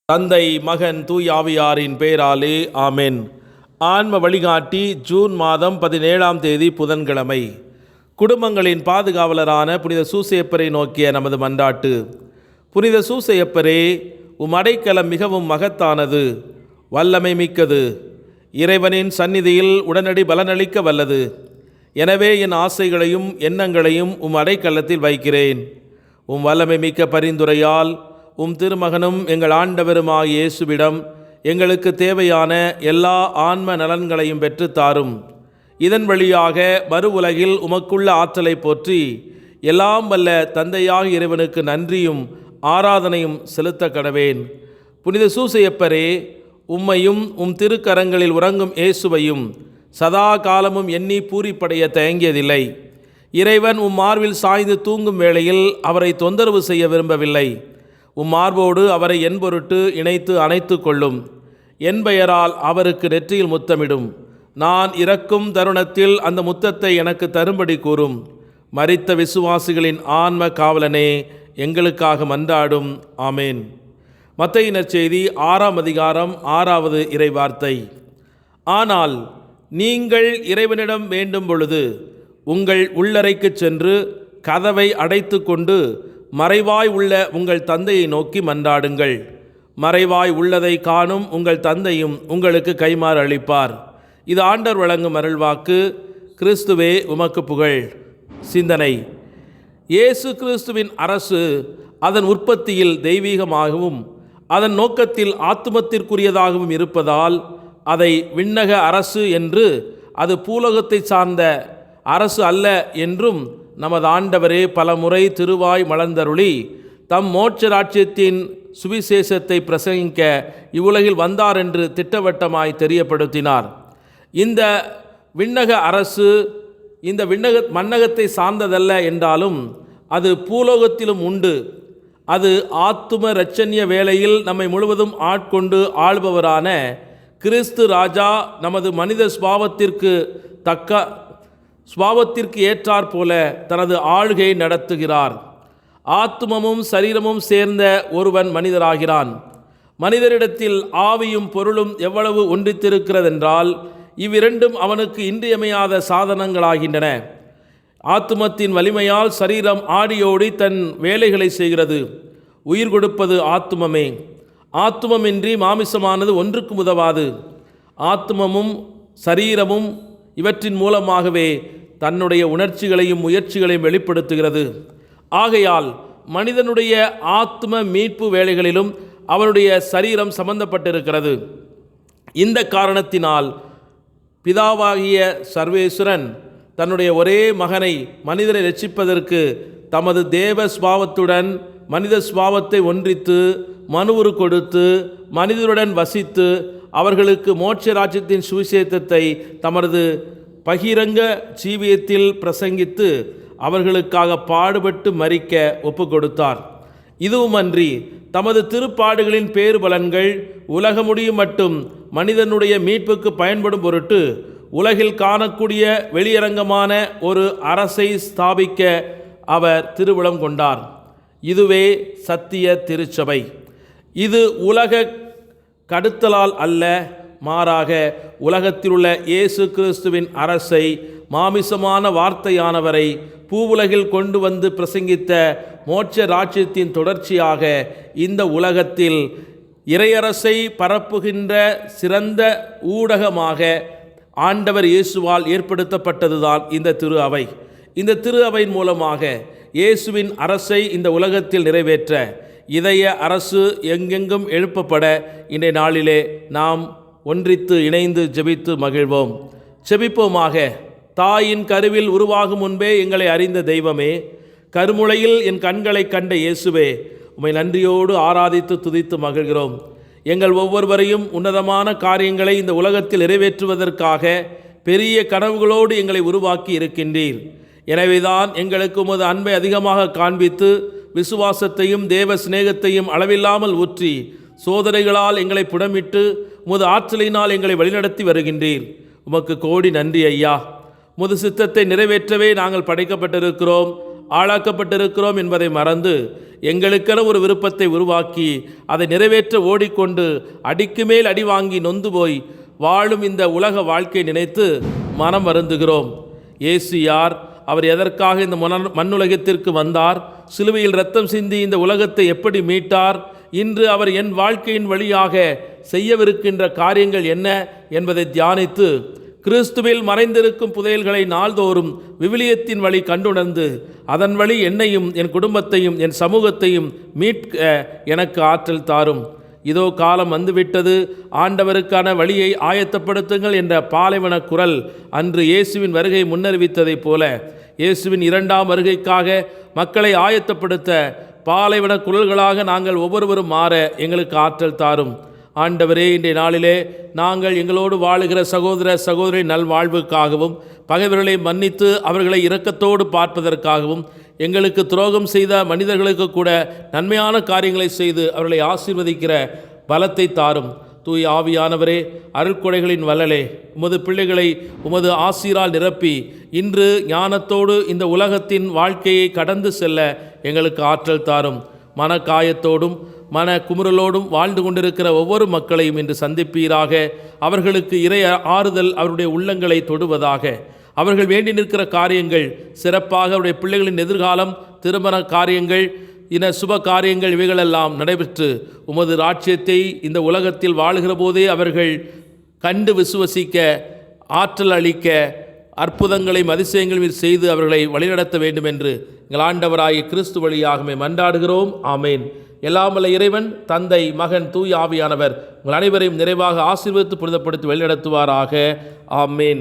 தந்தை, மகன், தூய் ஆவியாரின் பெயராலே ஆமென். ஆன்ம வழிகாட்டி ஜூன் மாதம் 17ஆம் தேதி புதன்கிழமை. குடும்பங்களின் பாதுகாவலரான புனித சூசையப்பரை நோக்கிய நமது மன்றாட்டு. புனித சூசையப்பரே, உம் அடைக்கலம் மிகவும் மகத்தானது, வல்லமை மிக்கது, இறைவனின் சந்நிதியில் உடனடி பலனளிக்க வல்லது. எனவே என் ஆசைகளையும் எண்ணங்களையும் உம் அடைக்கலத்தில் வைக்கிறேன். உம் வல்லமை மிக்க பரிந்துரையால் உம் திருமகனும் எங்கள் ஆண்டவருமாகிய இயேசுவிடம் எங்களுக்கு தேவையான எல்லா ஆன்ம நலன்களையும் பெற்று தாரும். இதன் வழியாக மறு உலகில் உமக்குள்ள ஆற்றலை போற்றி எல்லாம் வல்ல தந்தையாக இறைவனுக்கு நன்றியும் ஆராதனையும் செலுத்த கடவேன். புனித சூசையப்பரே, உம்மையும் உம் திருக்கரங்களில் உறங்கும் இயேசுவையும் சதா காலமும் எண்ணி பூரிப்படைய தயங்கியதில்லை. இறைவன் உம் மார்பில் சாய்ந்து தூங்கும் வேளையில் அவரை தொந்தரவு செய்ய விரும்பவில்லை. உம் மார்போடு அவரை என் பொருட்டு இணைத்து அணைத்து கொள்ளும். என் பெயரால் அவருக்கு நெற்றியில் முத்தமிடும். நான் இறக்கும் தருணத்தில் அந்த முத்தத்தை எனக்கு தரும்படி கூறும். மரித்த விசுவாசிகளின் ஆன்ம காவலனே, எங்களுக்காக மன்றாடும். ஆமேன். மத்தேயு நற்செய்தி 6ஆம் அதிகாரம் 6வது இறைவார்த்தை. ஆனால் நீங்கள் இறைவனிடம் வேண்டும் பொழுது உங்கள் உள்ளறைக்கு சென்று கதவை அடைத்து கொண்டு மறைவாய் உள்ள உங்கள் தந்தையை நோக்கி மன்றாடுங்கள். மறைவாய் உள்ளதை காணும் உங்கள் தந்தையும் உங்களுக்கு கைமாறு அளிப்பார். இது ஆண்டவர் வழங்கும் அருள்வாக்கு. கிறிஸ்துவே உமக்கு புகழ். சிந்தனை. இயேசு கிறிஸ்துவின் அரசு அதன் உற்பத்தியில் தெய்வீகமாகவும் அதன் நோக்கத்தில் ஆத்துமத்திற்குரியதாகவும் இருப்பதால் அதை விண்ணக அரசு என்று, அது பூலோகத்தை சார்ந்த அரசு அல்ல என்றும் நமது ஆண்டவரே பல முறை திருவாய் மலர்ந்தருளி தம் மோட்ச ராஜ்யத்தின் சுவிசேஷத்தை பிரசங்கிக்க இவ்வுலகில் வந்தார் என்று திட்டவட்டமாய் தெரியப்படுத்தினார். இந்த விண்ணக அரசு இந்த மண்ணகத்தை சார்ந்ததல்ல என்றாலும் அது பூலோகத்திலும் உண்டு. அது ஆத்தும இரட்சண்ய வேளையில் நம்மை முழுவதும் ஆட்கொண்டு ஆள்பவரான கிறிஸ்து ராஜா நமது மனித ஸ்வாவத்திற்கு ஏற்றாற் போல தனது ஆளுகையை நடத்துகிறார். ஆத்துமமும் சரீரமும் சேர்ந்த ஒருவன் மனிதராகிறான். மனிதரிடத்தில் ஆவியும் பொருளும் எவ்வளவு ஒன்றித்திருக்கிறதென்றால் இவ்விரண்டும் அவனுக்கு இன்றியமையாத சாதனங்களாகின்றன. ஆத்துமத்தின் வலிமையால் சரீரம் ஆடியோடி தன் வேலைகளை செய்கிறது. உயிர் கொடுப்பது ஆத்துமமே. ஆத்துமமின்றி மாமிசமானது ஒன்றுக்கும் உதவாது. ஆத்துமமும் சரீரமும் இவற்றின் மூலமாகவே தன்னுடைய உணர்ச்சிகளையும் முயற்சிகளையும் வெளிப்படுத்துகிறது. ஆகையால் மனிதனுடைய ஆத்ம மீட்பு வேலைகளிலும் அவனுடைய சரீரம் சம்பந்தப்பட்டிருக்கிறது. இந்த காரணத்தினால் பிதாவாகிய சர்வேஸ்வரன் தன்னுடைய ஒரே மகனை மனிதரை ரட்சிப்பதற்கு தமது தேவ ஸ்வாவத்துடன் மனித ஸ்வாவத்தை ஒன்றித்து மனுவுரு கொடுத்து மனிதருடன் வசித்து அவர்களுக்கு மோட்ச ராஜ்யத்தின் சுவிசேஷத்தை தமது பகிரங்க ஜீவியத்தில் பிரசங்கித்து அவர்களுக்காக பாடுபட்டு மரிக்க ஒப்பு கொடுத்தார். இதுவுமன்றி தமது திருப்பாடுகளின் பேறு பலன்கள் உலக முடியும் மட்டும் மனிதனுடைய மீட்புக்கு பயன்படும் பொருட்டு உலகில் காணக்கூடிய வெளியரங்கமான ஒரு அரசை ஸ்தாபிக்க அவர் திருவுளம் கொண்டார். இதுவே சத்திய திருச்சபை. இது உலக கடுத்தலால் அல்ல, மாறாக உலகத்திலுள்ள இயேசு கிறிஸ்துவின் அரசை, மாமிசமான வார்த்தையானவரை பூவுலகில் கொண்டு வந்து பிரசங்கித்த மோட்ச ராஜ்யத்தின் தொடர்ச்சியாக இந்த உலகத்தில் இறையரசை பரப்புகின்ற சிறந்த ஊடகமாக ஆண்டவர் இயேசுவால் ஏற்படுத்தப்பட்டதுதான் இந்த திரு அவை. இந்த திரு அவையின் மூலமாக இயேசுவின் அரசை இந்த உலகத்தில் நிறைவேற்ற இதய அரசு எங்கெங்கும் எழுப்பப்பட இன்றைய நாளிலே நாம் ஒன்றித்து இணைந்து ஜெபித்து மகிழ்வோம். ஜெபிப்போமாக. தாயின் கருவில் உருவாகும் முன்பே எங்களை அறிந்த தெய்வமே, கருமுளையில் என் கண்களை கண்ட இயேசுவே, உம்மை நன்றியோடு ஆராதித்து துதித்து மகிழ்கிறோம். எங்கள் ஒவ்வொருவரையும் உன்னதமான காரியங்களை இந்த உலகத்தில் நிறைவேற்றுவதற்காக பெரிய கனவுகளோடு எங்களை உருவாக்கி இருக்கின்றீர். எனவேதான் எங்களுக்கு உமது அன்பை அதிகமாக காண்பித்து விசுவாசத்தையும் தேவ சிநேகத்தையும் அளவில்லாமல் ஊற்றி சோதனைகளால் எங்களை புடமிட்டு உமது ஆற்றலினால் எங்களை வழிநடத்தி வருகின்றீர். உமக்கு கோடி நன்றி ஐயா. உமது சித்தத்தை நிறைவேற்றவே நாங்கள் படைக்கப்பட்டிருக்கிறோம். ஆளாக்கப்பட்டிருக்கிறோம் என்பதை மறந்து எங்களுக்கென ஒரு விருப்பத்தை உருவாக்கி அதை நிறைவேற்ற ஓடிக்கொண்டு அடிக்கு மேல் அடி வாங்கி நொந்து போய் வாழும் இந்த உலக வாழ்க்கை நினைத்து மனம் வருந்துகிறோம். இயேசு யார்? அவர் எதற்காக இந்த மண்ணுலகத்திற்கு வந்தார்? சிலுவையில் இரத்தம் சிந்தி இந்த உலகத்தை எப்படி மீட்டார்? இன்று அவர் என் வாழ்க்கையின் வழியாக செய்யவிருக்கின்ற காரியங்கள் என்ன என்பதை தியானித்து கிறிஸ்துவில் மறைந்திருக்கும் புதையல்களை நாள்தோறும் விவிலியத்தின் வழி கண்டுணர்ந்து அதன் வழி என்னையும் என் குடும்பத்தையும் என் சமூகத்தையும் மீட்க எனக்கு ஆற்றல் தாரும். இதோ காலம் வந்துவிட்டது, ஆண்டவருக்கான வழியை ஆயத்தப்படுத்துங்கள் என்ற பாலைவன குரல் அன்று இயேசுவின் வருகை முன்னறிவித்ததைப் போல இயேசுவின் இரண்டாம் வருகைக்காக மக்களை ஆயத்தப்படுத்த பாலைவன குரல்களாக நாங்கள் ஒவ்வொருவரும் மாற எங்களுக்கு ஆற்றல் தாரும். ஆண்டவரே, இன்றைய நாளிலே நாங்கள் எங்களோடு வாழுகிற சகோதர சகோதரி நல்வாழ்வுக்காகவும் பகைவர்களை மன்னித்து அவர்களை இரக்கத்தோடு பார்ப்பதற்காகவும் எங்களுக்கு துரோகம் செய்த மனிதர்களுக்கு கூட நன்மையான காரியங்களை செய்து அவர்களை ஆசீர்வதிக்கிற பலத்தை தாரும். தூய் ஆவியானவரே, அருள்கொடைகளின் வல்லலே, உமது பிள்ளைகளை உமது ஆசீரால் நிரப்பி இன்று ஞானத்தோடு இந்த உலகத்தின் வாழ்க்கையை கடந்து செல்ல எங்களுக்கு ஆற்றல் தாரும். மனக்காயத்தோடும் மன குமுறலோடும் வாழ்ந்து கொண்டிருக்கிற ஒவ்வொரு மக்களையும் இன்று சந்திப்பீராக. அவர்களுக்கு இறை ஆறுதல் அவருடைய உள்ளங்களை தொடுவதாக. அவர்கள் வேண்டி நிற்கிற காரியங்கள் சிறப்பாக அவருடைய பிள்ளைகளின் எதிர்காலம், திருமண காரியங்கள், இன சுப காரியங்கள் இவைகளெல்லாம் நடைபெற்று உமது ராஜ்யத்தை இந்த உலகத்தில் வாழுகிற போதே அவர்கள் கண்டு விசுவசிக்க, ஆற்றல் அளிக்க, அற்புதங்களையும் அதிசயங்களையும் செய்து அவர்களை வழிநடத்த வேண்டும் என்று எங்கள் ஆண்டவராகிய கிறிஸ்து வழியாகவே மன்றாடுகிறோம். ஆமேன். எல்லாம் வல்ல இறைவன், தந்தை, மகன், தூய் ஆவியானவர் உங்கள் அனைவரையும் நிறைவாக ஆசீர்வதித்து புனிதப்படுத்தி வழிநடத்துவாராக. ஆமேன்.